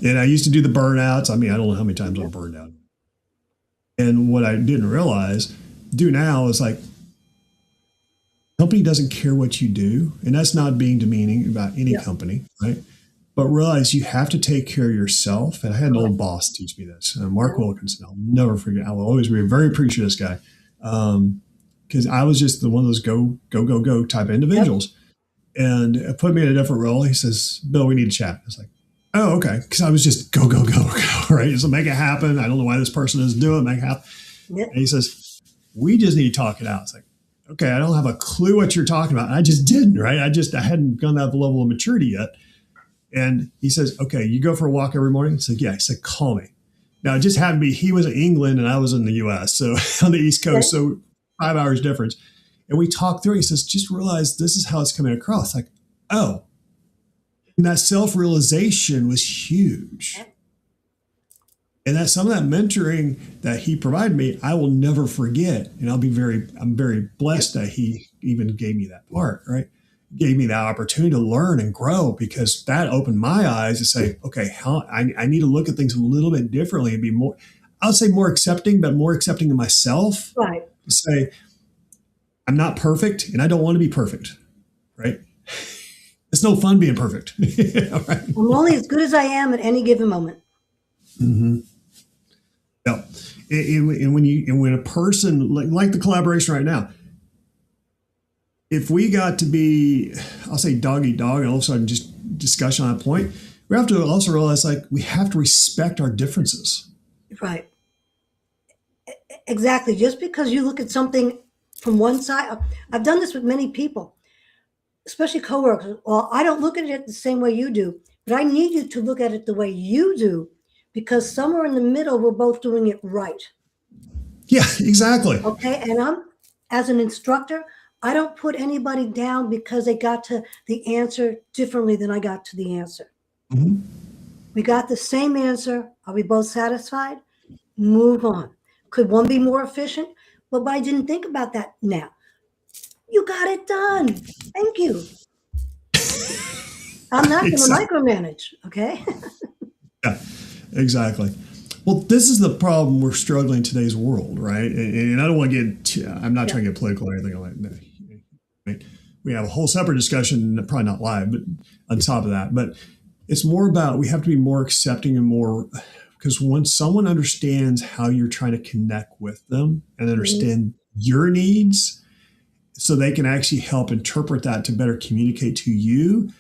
And I used to do the burnouts. I mean, I don't know how many times I've burned out. And what I didn't realize, do now is like, company doesn't care what you do. And that's not being demeaning about any company, right? But realize you have to take care of yourself. And I had an old boss teach me this, Mark Wilkinson. I'll never forget. I will always be very appreciative of this guy. Because I was just one of those go type individuals. And it put me in a different role. He says, Bill, we need to chat. I was like, oh, okay. Because I was just go, right? So make it happen. I don't know why this person is doing it. Make it happen. Yep. And he says, we just need to talk it out. It's like, okay, I don't have a clue what you're talking about. And I just didn't, right? I hadn't gone that level of maturity yet. And he says, okay, you go for a walk every morning? He's like, yeah. He said, call me. Now, it just happened to be he was in England and I was in the U.S., so on the East Coast, so 5 hours difference. And we talked through it. He says, just realize this is how it's coming across. Like, oh, and that self-realization was huge. And that some of that mentoring that he provided me, I will never forget. And I'm very blessed that he even gave me that part, right? Gave me that opportunity to learn and grow, because that opened my eyes to say, okay, I need to look at things a little bit differently and be more, I would say more accepting, but more accepting of myself. Right. To say, I'm not perfect and I don't want to be perfect, right? It's no fun being perfect. Right? I'm only as good as I am at any given moment. Mm-hmm. Yeah. And when a person, like the collaboration right now, if we got to be, I'll say dog eat dog, and all of a sudden just discussion on that point, we have to also realize like we have to respect our differences. Right. Exactly. Just because you look at something from one side, I've done this with many people, especially coworkers. Well, I don't look at it the same way you do, but I need you to look at it the way you do, because somewhere in the middle, we're both doing it right. Yeah, exactly. Okay. And as an instructor, I don't put anybody down because they got to the answer differently than I got to the answer. Mm-hmm. We got the same answer. Are we both satisfied? Move on. Could one be more efficient? Well, but I didn't think about that now. You got it done. Thank you. I'm not going to micromanage, okay? Yeah, exactly. Well, this is the problem we're struggling in today's world, right? And I don't want to get, I'm not trying to get political or anything like that. Right? We have a whole separate discussion, probably not live, but on top of that. But it's more about, we have to be more accepting and more, because once someone understands how you're trying to connect with them and understand your needs, so they can actually help interpret that to better communicate to you,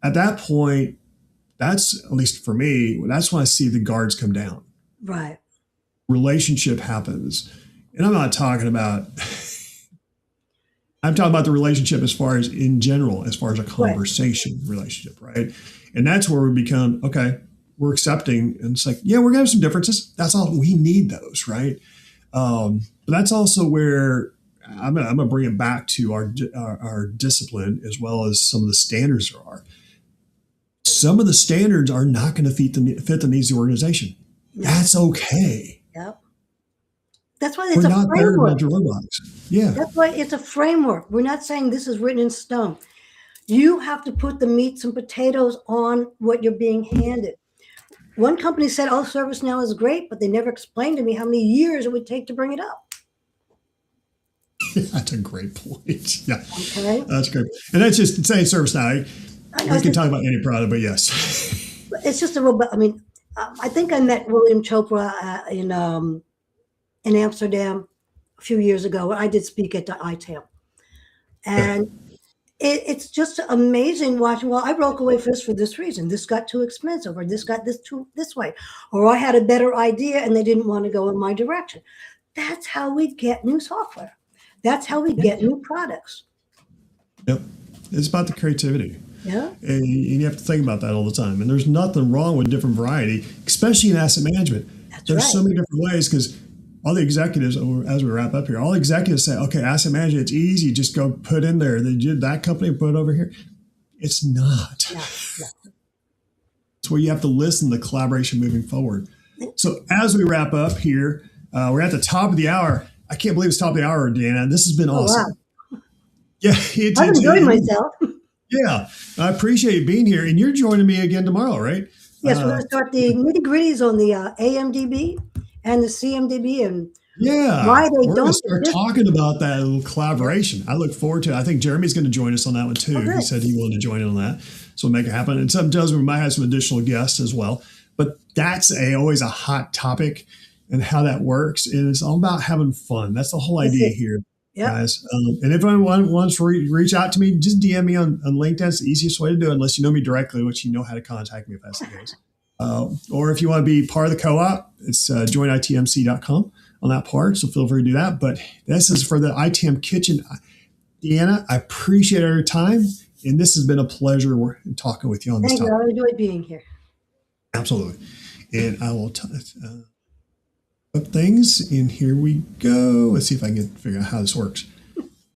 at that point, that's, at least for me, that's when I see the guards come down. Right. Relationship happens. And I'm not talking about, I'm talking about the relationship as far as in general, as far as a conversation relationship, right? And that's where we become, okay, we're accepting. And it's like, yeah, we're going to have some differences. That's all. We need those, right? But that's also where I'm going to bring it back to our discipline, as well as some of the standards there are. Some of the standards are not going to fit the needs of the organization. Yep. That's okay. Yep. That's why it's a framework. We're not there to robots. Yeah. That's why it's a framework. We're not saying this is written in stone. You have to put the meats and potatoes on what you're being handed. One company said, oh, ServiceNow is great, but they never explained to me how many years it would take to bring it up. That's a great point. Yeah. Okay. That's great. And that's just saying ServiceNow. We can talk about any product, but yes. It's just a robot. I mean, I think I met William Chopra in Amsterdam a few years ago. I did speak at the ITAM. And it's just amazing watching, well, I broke away for this reason. This got too expensive, or this got this way. Or I had a better idea and they didn't want to go in my direction. That's how we get new software. That's how we get new products. Yep. It's about the creativity. Yeah. And you have to think about that all the time. And there's nothing wrong with different variety, especially in asset management. There's so many different ways, because all the executives, as we wrap up here, all executives say, okay, asset management, it's easy. Just go put in there. That company put it over here. It's not. No. It's where you have to listen to collaboration moving forward. So as we wrap up here, we're at the top of the hour. I can't believe it's top of the hour, Deanna. This has been awesome. Wow. Yeah, I've enjoyed myself. yeah. I appreciate you being here, and you're joining me again tomorrow, right? Yes, we're going to start the nitty gritties on the AMDB and the CMDB and Yeah, why they we're going to don't start exist. talking about that little Yeah. collaboration. I look forward to it. I think Jeremy's going to join us on that one Oh, too. He good. said he wanted to join in on that, so we'll make it happen. And sometimes we might have some additional guests as well. But that's always a hot topic, and how that works. And it's all about having fun. That's the whole That's idea it. here, Yep. guys. And if anyone wants to reach out to me, just DM me on LinkedIn. It's the easiest way to do it, unless you know me directly, which you know how to contact me if that's the case. Or if you want to be part of the co-op, it's joinitmc.com on that part. So feel free to do that. But this is for the ITAM Kitchen. Deanna, I appreciate your time. And this has been a pleasure talking with you on this Thank you. topic. I enjoyed being here. Absolutely. And I will up things. And here we go. Let's see if I can figure out how this works.